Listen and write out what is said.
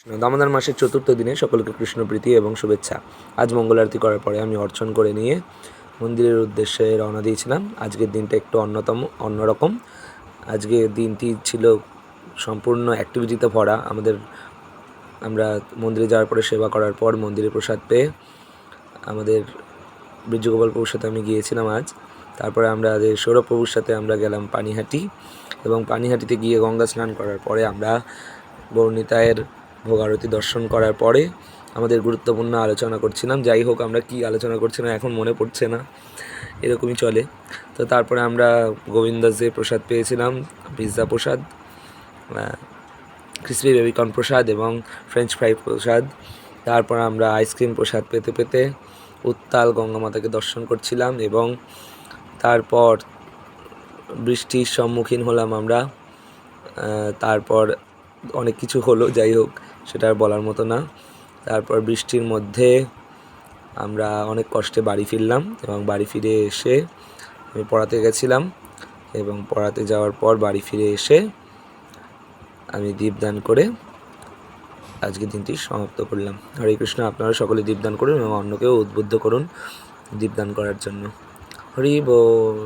দামোদর মাসের চতুর্থ দিনে সকলকে কৃষ্ণপ্রীতি এবং শুভেচ্ছা। আজ মঙ্গল আরতি করার পরে আমি অর্চন করে নিয়ে মন্দিরের উদ্দেশ্যে রওনা দিয়েছিলাম। আজকের দিনটা একটু অন্যরকম। আজকের দিনটি ছিল সম্পূর্ণ অ্যাক্টিভিটিতে ভরা। আমরা মন্দিরে যাওয়ার পরে সেবা করার পর মন্দিরে প্রসাদ পেয়ে আমাদের বীর্যগোপাল প্রভুর সাথে আমি গিয়েছিলাম আজ। তারপরে আমাদের সৌরভ প্রভুর সাথে আমরা গেলাম পানিহাটি, এবং পানিহাটিতে গিয়ে গঙ্গা স্নান করার পরে আমরা গৌরনীতায়ের ভোগ আরতি দর্শন করার পরে আমাদের গুরুত্বপূর্ণ আলোচনা করছিলাম। যাই হোক, আমরা কি আলোচনা করছিলাম এখন মনে পড়ছে না, এরকমই চলে। তো তারপরে আমরা গোবিন্দাসের প্রসাদ পেয়েছিলাম, পিৎজা প্রসাদ, ক্রিসপি বেবিকর্ন প্রসাদ এবং ফ্রেঞ্চ ফ্রাই প্রসাদ। তারপর আমরা আইসক্রিম প্রসাদ পেতে পেতে উত্তাল গঙ্গা মাতাকে দর্শন করছিলাম, এবং তারপর বৃষ্টির সম্মুখীন হলাম আমরা। তারপর অনেক কিছু হলো, যাই হোক সেটা আর বলার মতো না। তারপর বৃষ্টির মধ্যে আমরা অনেক কষ্টে বাড়ি ফিরলাম, এবং বাড়ি ফিরে এসে আমি পড়াতে গেছিলাম, এবং পড়াতে যাওয়ার পর বাড়ি ফিরে এসে আমি দীপদান করে আজকের দিনটি সমাপ্ত করলাম। হরে কৃষ্ণ। আপনারা সকলে দীপদান করুন এবং অন্যকেও উদ্বুদ্ধ করুন দীপদান করার জন্য। হরি বল।